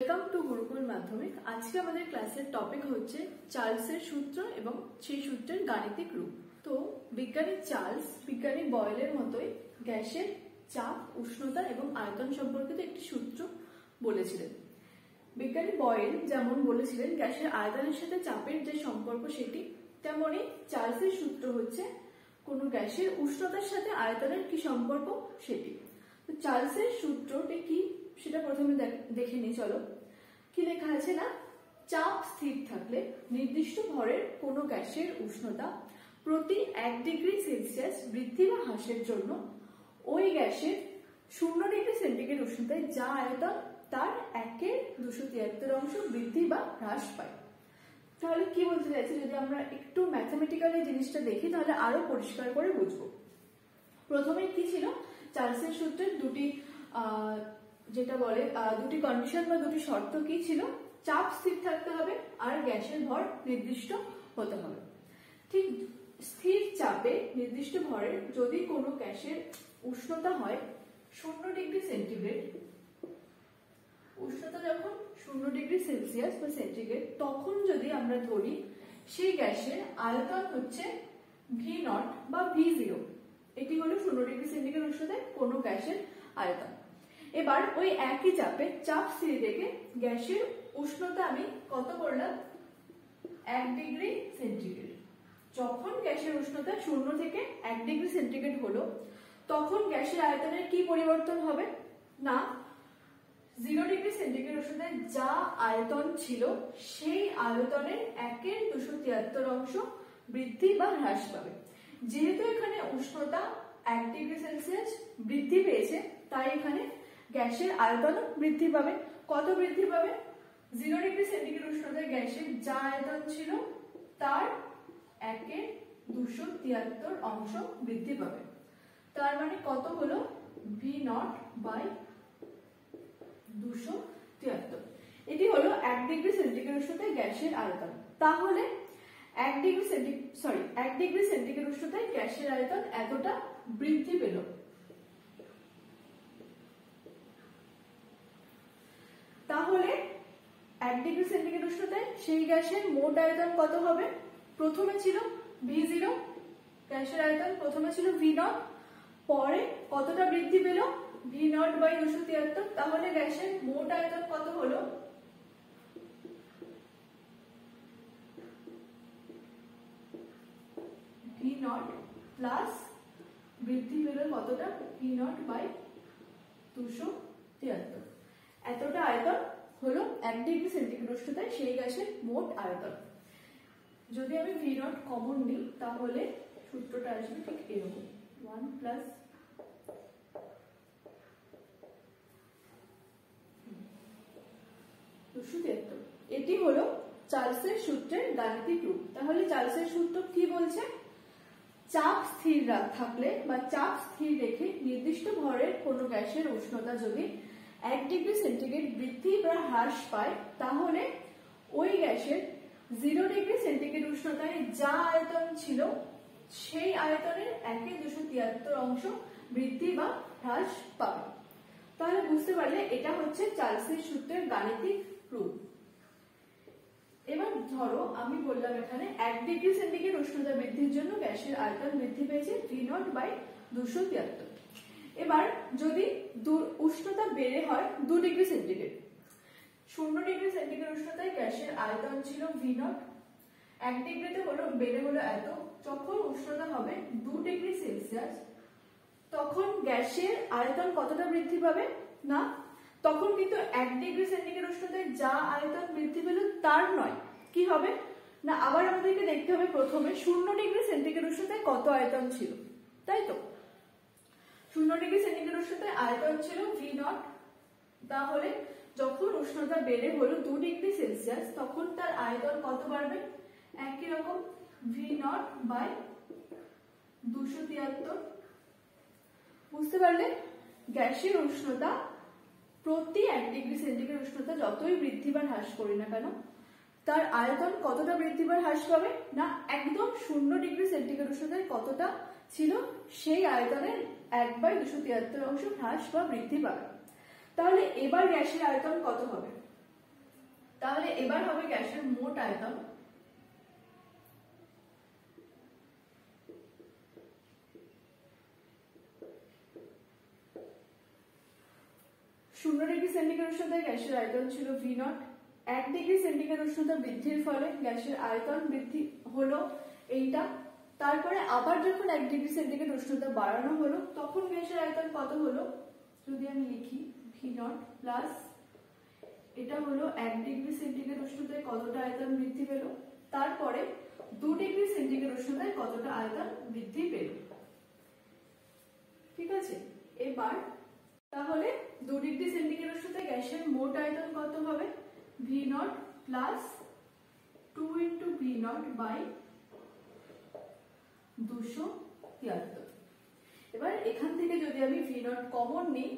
Welcome to Gurukul মাধ্যমিক। আজকে আমাদের ক্লাসের টপিক হচ্ছে চার্লসের সূত্র এবং সেই সূত্রের গাণিতিক রূপ। তো বিজ্ঞানী চার্লস বিজ্ঞানী বয়েলের মতোই গ্যাসের চাপ, উষ্ণতা এবং আয়তন সম্পর্কিত একটি সূত্র বলেছিলেন। বিজ্ঞানী বয়েল যেমন বলেছিলেন গ্যাসের আয়তনের সাথে চাপের যে সম্পর্ক সেটি, তেমনি চার্লসের সূত্র হচ্ছে কোনো গ্যাসের উষ্ণতার সাথে আয়তনের কি সম্পর্ক সেটি। তো চার্লসের সূত্রটি কি সেটা প্রথমে দেখে নিই। চলো, কি লেখা আছে না, চাপ স্থির থাকলে নির্দিষ্ট ভরের কোনো গ্যাসের উষ্ণতা প্রতি 1 ডিগ্রি সেলসিয়াস বৃদ্ধি বা হ্রাসের জন্য ওই গ্যাসের 0 ডিগ্রি সেন্টিগ্রেড উষ্ণতায় যা আয়তন তার 1/273 বৃদ্ধি বা হ্রাস পায়। তাহলে কি বলতে চাইছি, যদি আমরা একটু ম্যাথমেটিক্যালি জিনিসটা দেখি তাহলে আরো পরিষ্কার করে বুঝবো। প্রথমে কি ছিল, চার্লসের সূত্রের দুটি যেটা বলে দুটি কন্ডিশন বা দুটি শর্ত কি ছিল, চাপ স্থির থাকতে হবে আর গ্যাসের ভর নির্দিষ্ট হতে হবে। ঠিক স্থির চাপে নির্দিষ্ট ভরে যদি কোনো গ্যাসের উষ্ণতা হয় 0 ডিগ্রি সেন্টিগ্রেড, উষ্ণতা যখন 0 ডিগ্রি সেলসিয়াস বা সেন্টিগ্রেড, তখন যদি আমরা ধরি সেই গ্যাসের আয়তন হচ্ছে V0 বা V0, এটি হলো 0 ডিগ্রি সেন্টিগ্রেড উষ্ণতায় কোনো গ্যাসের আয়তন। এবার ওই একই চাপে চাপ স্থির রেখে গ্যাসের উষ্ণতা আমি কত করলাম, 1 ডিগ্রি সেন্টিগ্রেড। যখন গ্যাসের উষ্ণতা 0 থেকে 1 ডিগ্রি সেন্টিগ্রেড হলো, তখন গ্যাসের আয়তনের কি পরিবর্তন হবে না, 0 ডিগ্রি সেন্টিগ্রেড উষ্ণতায় যা আয়তন ছিল সেই আয়তনের 1/273 বৃদ্ধি বা হ্রাস পাবে। যেহেতু এখানে উষ্ণতা 1 ডিগ্রি সেলসিয়াস বৃদ্ধি পেয়েছে, তাই এখানে গ্যাসের আয়তন বৃদ্ধি পাবে। কত বৃদ্ধি পাবে, 0 ডিগ্রি সেন্টিগ্রেড উষ্ণতায় গ্যাসের যা আয়তন ছিল তার 1/273 বৃদ্ধি পাবে। তার মানে কত হলো, V0 বাই 273। এটি হলো 1 ডিগ্রি সেন্টিগ্রেড উষ্ণতায় গ্যাসের আয়তন। তাহলে 1 ডিগ্রি সেন্টিগ্রেড উষ্ণতায় গ্যাসের আয়তন এতটা বৃদ্ধি পেল। তাহলে 1 ডিগ্রি সেন্টিগ্রেড উষ্ণতায় সেই গ্যাসের মোট আয়তন কত হবে, প্রথমে ছিল V0, গ্যাসের আয়তন প্রথমে ছিল V0, পরে কতটা বৃদ্ধি পেল, V0 বাই 273। তাহলে গ্যাসের মোট আয়তন কত হলো, V0 প্লাস বৃদ্ধি পেল কতটা, V0 বাই 273। এতটা আয়তন হলো 1 ডিগ্রি সেন্টিগ্রেড উষ্ণতায় সেই গ্যাসের মোট আয়তন। যদি আমি V0 কমন নিই তাহলে সূত্রটা আসবে ঠিক এরকম, 1 প্লাস এটি হলো চার্লসের সূত্রের গাণিতিক রূপ। তাহলে চার্লসের সূত্র কি বলছে, চাপ স্থির থাকলে বা চাপ স্থির রেখে নির্দিষ্ট ভরের কোনো গ্যাসের উষ্ণতা যদি 1 ডিগ্রি সেন্টিগ্রেড বৃদ্ধি বা হ্রাস পায়, তাহলে ওই গ্যাসের 0 ডিগ্রি সেন্টিগ্রেড উষ্ণতায় যা আয়তন ছিল সেই আয়তনের 1/273 বৃদ্ধি বা হ্রাস পাবে। তাহলে বুঝতে পারলে এটা হচ্ছে চার্লসের সূত্রের গাণিতিক রূপ। এবার ধরো আমি বললাম এখানে 1 ডিগ্রি সেন্টিগ্রেড উষ্ণতা বৃদ্ধির জন্য গ্যাসের আয়তন বৃদ্ধি পেয়েছে V0 বাই 273। এবার যদি উষ্ণতা বেড়ে হয় 2 ডিগ্রি সেন্টিগ্রেড, 0 ডিগ্রি সেন্টিগ্রেড উষ্ণতায় গ্যাসের আয়তন ছিল V0, 1 ডিগ্রিতে হলো বেড়ে হলো এত, যখন উষ্ণতা হবে 2 ডিগ্রি সেলসিয়াস, তখন গ্যাসের আয়তন কতটা বৃদ্ধি পাবে না, তখন কিন্তু 1 ডিগ্রি সেন্টিগ্রেড উষ্ণতায় যা আয়তন বৃদ্ধি পেল তার নয়, কি হবে না, আবার আমাদেরকে দেখতে হবে প্রথমে 0 ডিগ্রি সেন্টিগ্রেড উষ্ণতায় কত আয়তন ছিল, তাই তো 0 ডিগ্রি সেন্টিগ্রেড উষ্ণতায় আয়তন ছিল V0। তাহলে যখন উষ্ণতা বেড়ে হলো 2 ডিগ্রি সেলসিয়াস, তখন তার আয়তন কত বাড়বে, একই রকম V0 বাই 273। বুঝতে পারলে, গ্যাসের উষ্ণতা প্রতি 1 ডিগ্রি সেন্টিগ্রেড উষ্ণতা যতই বৃদ্ধি বা হ্রাস করি না কেন, তার আয়তন কতটা বৃদ্ধি বা হ্রাস পাবে না, একদম 0 ডিগ্রি সেন্টিগ্রেড উষ্ণতায় কতটা ছিল সেই আয়তনের 1/273 হ্রাস বা বৃদ্ধি পাবে। তাহলে এবার গ্যাসের আয়তন কত হবে, তাহলে এবার হবে গ্যাসের মোট আয়তন। শূন্য ডিগ্রি সেন্টিগ্রেড উষ্ণতায় গ্যাসের আয়তন ছিল V0। 1 ডিগ্রি সেন্টিগ্রেড উষ্ণতা বৃদ্ধির ফলে গ্যাসের আয়তন বৃদ্ধি হলো এইটা। তারপরে আবার যখন 1 ডিগ্রি সেন্টিগ্রেড উষ্ণতা বাড়ানো হলো তখন গ্যাসের আয়তন কত হলো, যদি আমি লিখি V0 প্লাস এটা হলো 1 ডিগ্রি সেন্টিগ্রেড উষ্ণতায় কতটা আয়তন বৃদ্ধি পেল, তারপরে 2 ডিগ্রি সেন্টিগ্রেড উষ্ণতায় কতটা আয়তন বৃদ্ধি পেল। ঠিক আছে, এবার তাহলে 2 ডিগ্রি সেন্টিগ্রেড উষ্ণতায় গ্যাসের মোট আয়তন কত হবে, V0 plus 2 into V0 by 273। এবার এখান থেকে যদি আমি V0 কমন নিই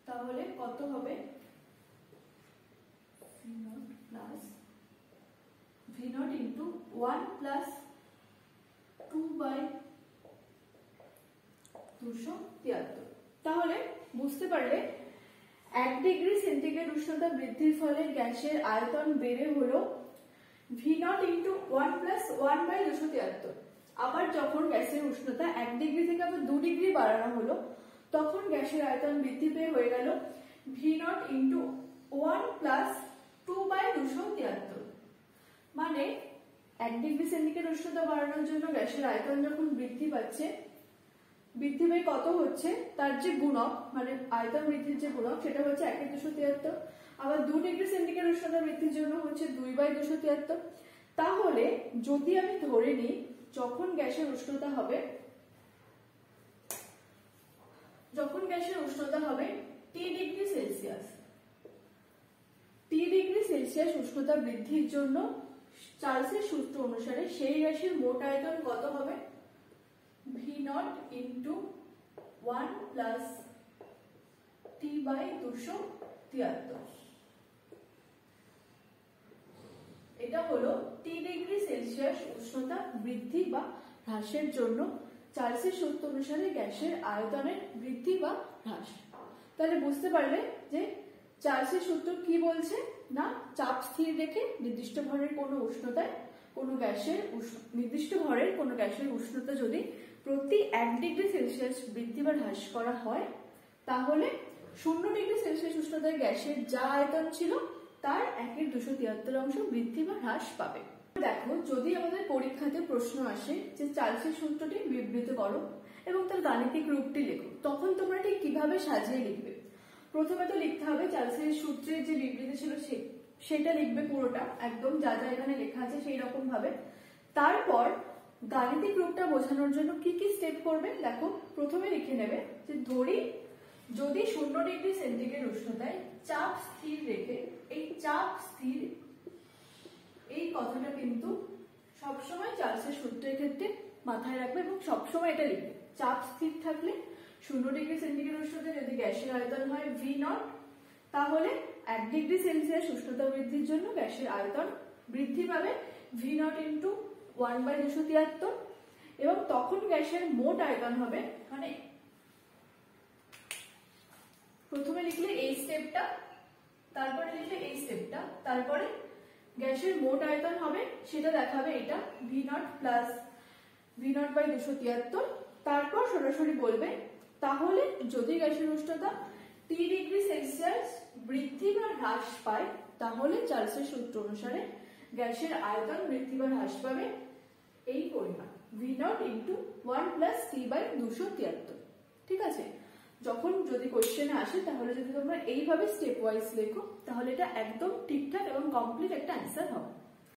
তাহলে কত হবে, V0 plus V0 into 1 plus 2 by 273। তাহলে বুঝতে পারলে 1 ডিগ্রি সেন্টিগ্রেড উষ্ণতা বৃদ্ধির ফলে গ্যাসের আয়তন বেড়ে হলো V0 ইন্টু 1 প্লাস 1 বাই 273। আবার যখন গ্যাসের উষ্ণতা 1 ডিগ্রি থেকে আবার 2 ডিগ্রি বাড়ানো হলো তখন গ্যাসের আয়তন বৃদ্ধি পেয়ে হয়ে গেল V0 ইন্টু 1 প্লাস 2 বাই 273। মানে 1 ডিগ্রি সেন্টিগ্রেড উষ্ণতা বাড়ানোর জন্য গ্যাসের আয়তন যখন বৃদ্ধি পাচ্ছে, বৃদ্ধি পেয়ে কত হচ্ছে তার যে গুণক, মানে আয়তন বৃদ্ধির যে গুণক সেটা হচ্ছে 1/273। আবার 2 ডিগ্রি সেন্টিগ্রেড উষ্ণতা বৃদ্ধির জন্য হচ্ছে 2/273। তাহলে যদি আমি ধরে নিই যখন গ্যাসের উষ্ণতা হবে T degree Celsius, T degree Celsius উষ্ণতা বৃদ্ধির জন্য চার্লসের সূত্র অনুসারে সেই গ্যাসের মোট আয়তন কত হবে, V0 into 1 plus T by 273। এটা হলো T ডিগ্রি সেলসিয়াস উষ্ণতা বৃদ্ধি বা হ্রাসের জন্য চার্লসের সূত্র অনুসারে গ্যাসের আয়তনের বৃদ্ধি বা হ্রাস। তাহলে বুঝতে পারলে যে চার্লসের সূত্র কি বলছে না, চাপ স্থির রেখে নির্দিষ্ট ভরের কোনো উষ্ণতায় নির্দিষ্ট ভরের কোনো গ্যাসের উষ্ণতা যদি প্রতি 1 ডিগ্রি সেলসিয়াস বৃদ্ধি বা হ্রাস করা হয় তাহলে 0 ডিগ্রি সেলসিয়াস উষ্ণতায় গ্যাসের যা আয়তন ছিল তার 1/273 অংশ বৃদ্ধি বা হ্রাস পাবে। দেখো, যদি আমাদের পরীক্ষাতে প্রশ্ন আসে যে চার্লসের সূত্রটি বিবৃত করো এবং তার গাণিতিক রূপটি লেখো, তখন তোমরা ঠিক কিভাবে সাজিয়ে লিখবে। প্রথমে তো লিখতে হবে চার্লসের সূত্রের যে বিবৃতি ছিল সেটা লিখবে পুরোটা, একদম যা যা এখানে লেখা আছে সেই রকম ভাবে। তারপর গাণিতিক রূপটা বোঝানোর জন্য কি কি স্টেপ করবে দেখো। প্রথমে লিখে নেবে যে ধরি যদি 0 ডিগ্রি সেন্টিগ্রেড উষ্ণতায় চাপ স্থির রেখে, এই চাপ স্থির এই কথাটা কিন্তু সবসময় চার্লসের সূত্রের ক্ষেত্রে মাথায় রাখবে এবং সবসময় এটা লিখবে। চাপ স্থির থাকলে 0 ডিগ্রি সেন্টিগ্রেড উষ্ণতায় যদি গ্যাসের আয়তন হয় V0, তাহলে 1 ডিগ্রি সেলসিয়াস উষ্ণতা বৃদ্ধির জন্য গ্যাসের আয়তন বৃদ্ধি পাবে V0 ইন্টু 1/273 এবং তখন গ্যাসের মোট আয়তন হবে, মানে প্রথমে লিখলে এই স্টেপটা, তারপরে লিখলে এই স্টেপটা, তারপরে গ্যাসের মোট আয়তন হবে সেটা দেখাবে এটা V0 প্লাস V0/273। তারপর সরাসরি বলবে তাহলে যদি গ্যাসের উষ্ণতা T ডিগ্রি সেলসিয়াস বৃদ্ধি বা হ্রাস পায় তাহলে চার্লসের সূত্র অনুসারে গ্যাসের আয়তন বৃদ্ধি বা হ্রাস পাবে এই পরিমাণ V0 ইন্টু 1 প্লাস T/273। ঠিক আছে, যখন যদি কোশ্চেনে আসে তাহলে যদি তোমরা এইভাবে স্টেপ ওয়াইজ লেখো তাহলে এটা একদম ঠিকঠাক এবং কমপ্লিট একটা অ্যান্সার হবে।